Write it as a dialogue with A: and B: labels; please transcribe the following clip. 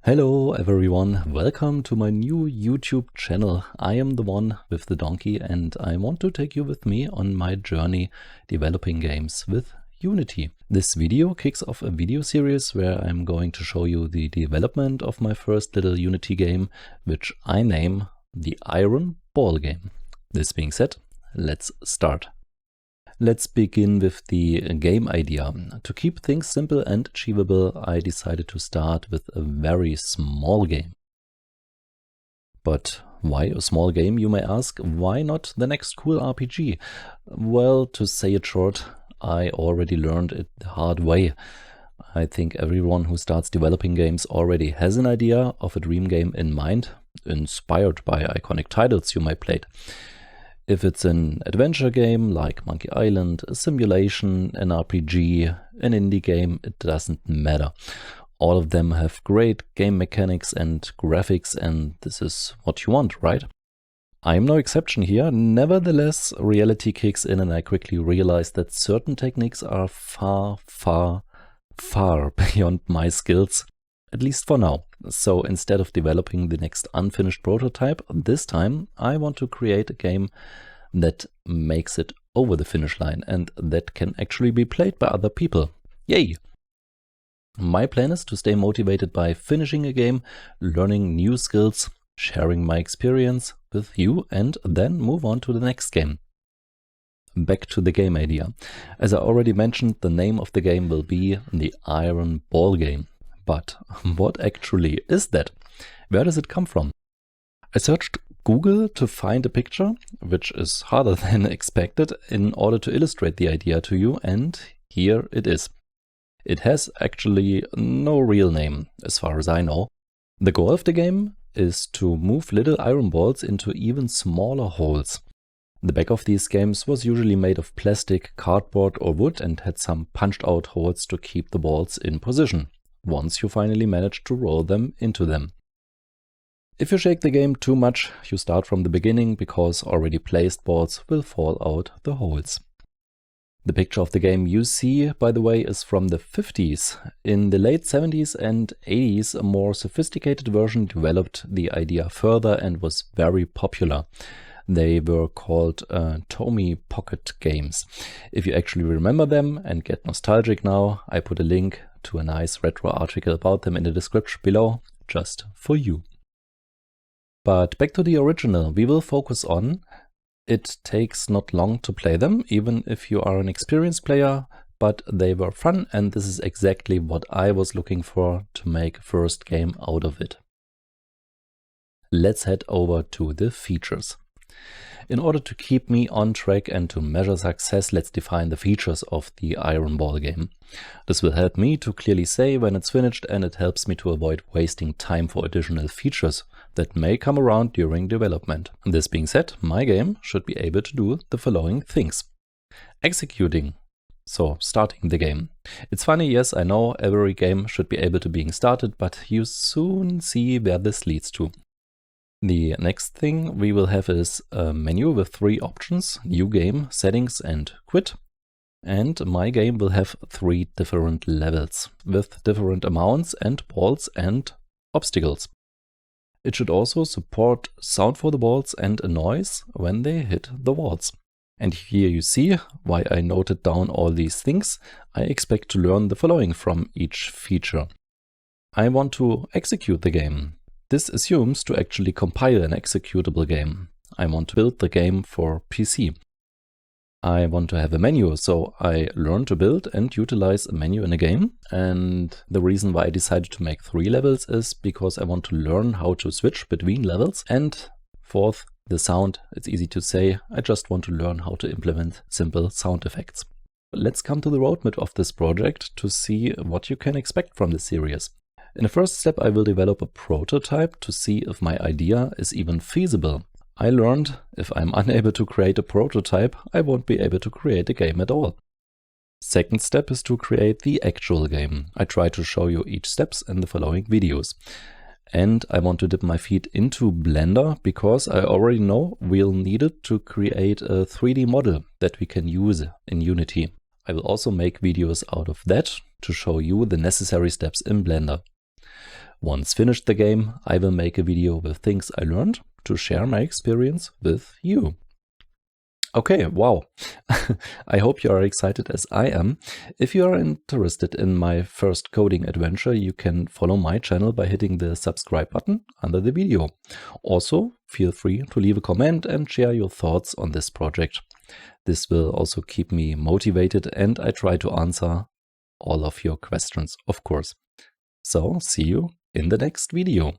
A: Hello everyone, welcome to my new YouTube channel. I am the one with the donkey and I want to take you with me on my journey developing games with Unity. This video kicks off a video series where I'm going to show you the development of my first little Unity game, which I name the Iron Ball game. This being said, let's start. Let's begin with the game idea. To keep things simple and achievable, I decided to start with a very small game. But why a small game, you may ask? Why not the next cool RPG? Well, to say it short, I already learned it the hard way. I think everyone who starts developing games already has an idea of a dream game in mind, inspired by iconic titles you might play. If it's an adventure game like Monkey Island, a simulation, an RPG, an indie game, it doesn't matter. All of them have great game mechanics and graphics, and this is what you want, right? I'm no exception here. Nevertheless, reality kicks in and I quickly realized that certain techniques are far beyond my skills, at least for now. So instead of developing the next unfinished prototype, this time I want to create a game that makes it over the finish line and that can actually be played by other people. Yay! My plan is to stay motivated by finishing a game, learning new skills, sharing my experience with you, and then move on to the next game. Back to the game idea. As I already mentioned, the name of the game will be the Iron Ball game. But what actually is that? Where does it come from? I searched Google to find a picture, which is harder than expected, in order to illustrate the idea to you, and here it is. It has actually no real name, as far as I know. The goal of the game is to move little iron balls into even smaller holes. The back of these games was usually made of plastic, cardboard or wood and had some punched out holes to keep the balls in position, once you finally manage to roll them into them. If you shake the game too much, you start from the beginning because already placed balls will fall out the holes. The picture of the game you see, by the way, is from the 50s. In the late 70s and 80s, a more sophisticated version developed the idea further and was very popular. They were called Tommy Pocket games. If you actually remember them and get nostalgic now, I put a link to a nice retro article about them in the description below, just for you. But back to the original, we will focus on it takes not long to play them, even if you are an experienced player, but they were fun and this is exactly what I was looking for to make first game out of it. Let's head over to the features. In order to keep me on track and to measure success, let's define the features of the Iron Ball game. This will help me to clearly say when it's finished, and it helps me to avoid wasting time for additional features that may come around during development. This being said, my game should be able to do the following things. Executing. So, starting the game. It's funny, yes, I know every game should be able to being started, but you soon see where this leads to. The next thing we will have is a menu with 3 options: New Game, Settings and Quit. And my game will have 3 different levels with different amounts and balls and obstacles. It should also support sound for the balls and a noise when they hit the walls. And here you see why I noted down all these things. I expect to learn the following from each feature. I want to execute the game. This assumes to actually compile an executable game. I want to build the game for PC. I want to have a menu, so I learn to build and utilize a menu in a game. And the reason why I decided to make 3 levels is because I want to learn how to switch between levels. And fourth, the sound. It's easy to say, I just want to learn how to implement simple sound effects. Let's come to the roadmap of this project to see what you can expect from this series. In the first step, I will develop a prototype to see if my idea is even feasible. I learned if I'm unable to create a prototype, I won't be able to create a game at all. Second step is to create the actual game. I try to show you each steps in the following videos. And I want to dip my feet into Blender because I already know we'll need it to create a 3D model that we can use in Unity. I will also make videos out of that to show you the necessary steps in Blender. Once finished the game, I will make a video with things I learned to share my experience with you. Okay, wow. I hope you are excited as I am. If you are interested in my first coding adventure, you can follow my channel by hitting the subscribe button under the video. Also, feel free to leave a comment and share your thoughts on this project. This will also keep me motivated, and I try to answer all of your questions, of course. So, see you in the next video.